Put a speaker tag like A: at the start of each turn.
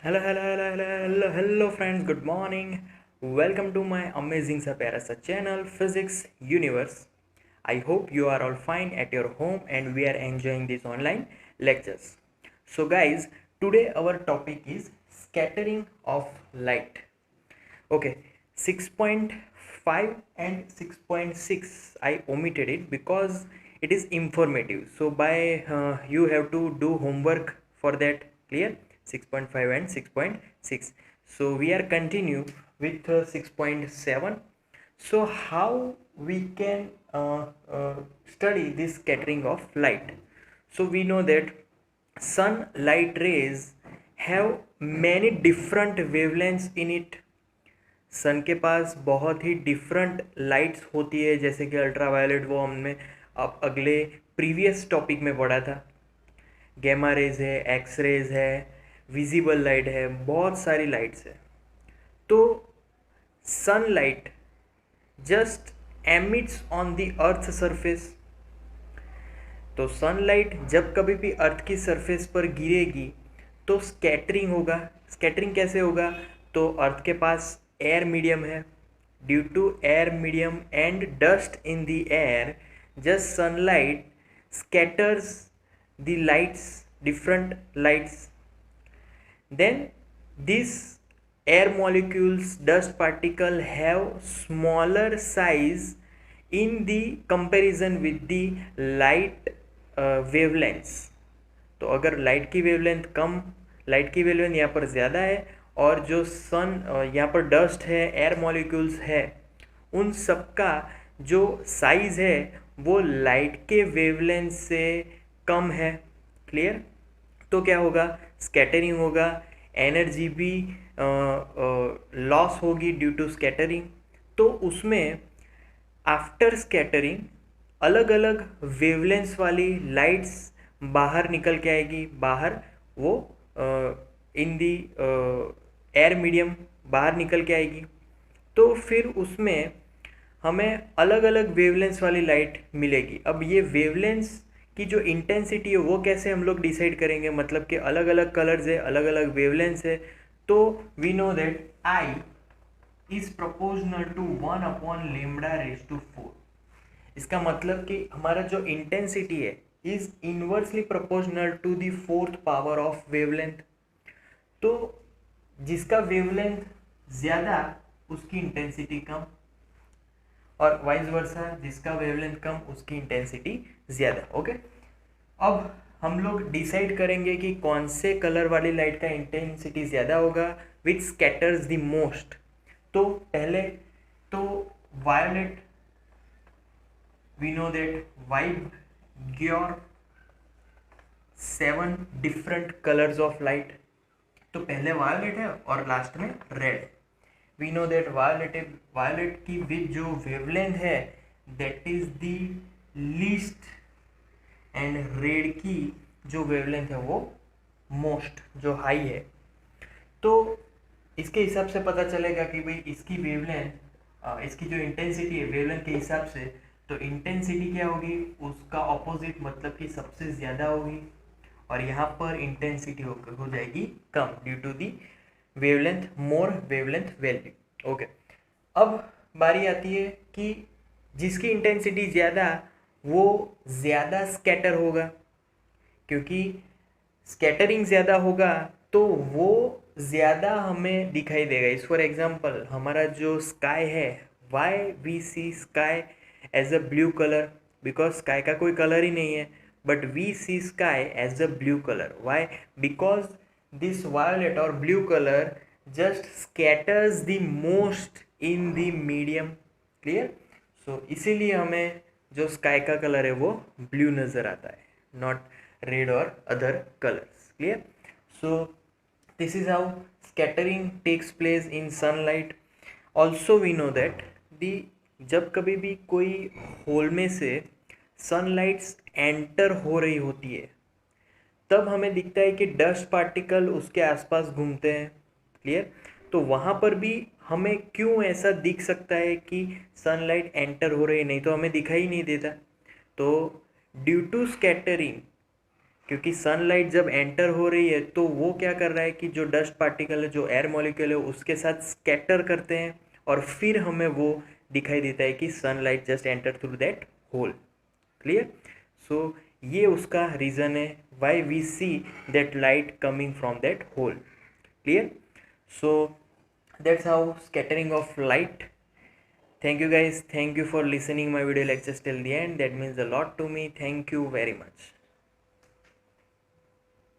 A: Hello friends, good morning. Welcome to my amazing सा प्यारा सा channel Physics Universe. I hope you are all fine at your home and we are enjoying these online lectures. So guys, today our topic is scattering of light. Okay, 6.5 and 6.6 I omitted it because it is informative. So by you have to do homework for that. Clear? 6.5 and 6.6. So we are continue with 6.7. So how we can study this scattering of light? So we know that sunlight rays have many different wavelengths in it. सन के पास बहुत ही different lights होती है, जैसे कि ultraviolet, वो हमने अब अगले प्रीवियस टॉपिक में पढ़ा था. गैमा रेज है, एक्स रेज है, विजिबल लाइट है, बहुत सारी लाइट्स है. तो sunlight just emits on the earth surface. तो सनलाइट जब कभी भी अर्थ की सरफेस पर गिरेगी तो स्कैटरिंग होगा. स्कैटरिंग कैसे होगा? तो अर्थ के पास एयर मीडियम है. Due to air medium and dust in the air, just sunlight scatters the lights, different lights. Then these air molecules, dust particle have smaller size in the comparison with the light wavelengths. तो अगर light की wavelength कम, light की wavelength यहाँ पर ज़्यादा है और जो सन यहाँ पर डस्ट है, एयर मॉलिक्यूल्स है, उन सब का जो साइज़ है वो लाइट के वेवलेंथ से कम है. क्लियर? तो क्या होगा? स्कैटरिंग होगा. एनर्जी भी लॉस होगी ड्यू टू स्कैटरिंग. तो उसमें आफ्टर स्कैटरिंग अलग अलग वेवलेंथ्स वाली लाइट्स बाहर निकल के आएगी. बाहर वो इन दी एयर मीडियम बाहर निकल के आएगी. तो फिर उसमें हमें अलग अलग वेवलेंथ्स वाली लाइट मिलेगी. अब ये वेवलेंथ्स की जो इंटेंसिटी है वो कैसे हम लोग डिसाइड करेंगे? मतलब कि अलग अलग कलर्स है, अलग अलग वेवलेंथ्स है. तो we know that I is proportional to 1/λ⁴. इसका मतलब कि हमारा जो इंटेंसिटी है is inversely proportional to the 4th power of wavelength. तो जिसका वेवलेंथ ज़्यादा उसकी इंटेंसिटी कम, और वाइस वर्सा, जिसका वेवलेंथ कम उसकी इंटेंसिटी ज़्यादा. ओके, अब हम लोग डिसाइड करेंगे कि कौन से कलर वाली लाइट का इंटेंसिटी ज़्यादा होगा, विच स्कैटर्स द मोस्ट. तो पहले तो violet, we know that VIBGYOR 7 different colours of light. तो पहले वायोलेट है और लास्ट में red. We know that violet की विथ जो वेवलेंथ है that is the least, and red की जो वेवलेंथ है वो मोस्ट, जो हाई है. तो इसके हिसाब से पता चलेगा कि भाई इसकी वेवलेंथ, इसकी जो इंटेंसिटी है वेवलेंथ के हिसाब से, तो इंटेंसिटी क्या होगी? उसका ऑपोजिट, मतलब कि सबसे ज़्यादा होगी. और यहाँ पर इंटेंसिटी हो जाएगी कम due to the wavelength, more wavelength value. Okay, अब बारी आती है कि जिसकी इंटेंसिटी ज़्यादा वो ज़्यादा स्कैटर होगा, क्योंकि स्कैटरिंग ज़्यादा होगा तो वो ज़्यादा हमें दिखाई देगा. इस फॉर एग्जांपल हमारा जो स्काई है, why we see sky as a blue colour, because sky का कोई कलर ही नहीं है, but we see sky as a blue colour. Why? Because this violet or blue color just scatters the most in the medium. Clear? So इसीलिए हमें जो sky का colour है वो ब्लू नज़र आता है, नॉट रेड और other colours. Clear? So this is how scattering takes place in sunlight. Also we know that the जब कभी भी कोई होल में से सनलाइट्स एंटर हो रही होती है तब हमें दिखता है कि डस्ट पार्टिकल उसके आसपास घूमते हैं. क्लियर? तो वहाँ पर भी हमें क्यों ऐसा दिख सकता है कि सनलाइट एंटर हो रही, नहीं तो हमें दिखाई नहीं देता. तो ड्यू टू स्कैटरिंग क्योंकि सनलाइट जब एंटर हो रही है तो वो क्या कर रहा है कि जो डस्ट पार्टिकल है, जो एयर मॉलिक्यूल है, उसके साथ स्कैटर करते हैं और फिर हमें वो दिखाई देता है कि sunlight just enter through that hole. Clear? So ये उसका रीज़न है why we see that light coming from that hole. Clear? So that's how scattering of light. Thank you guys, thank you for listening my video lectures till the end. That means a lot to me. Thank you very much.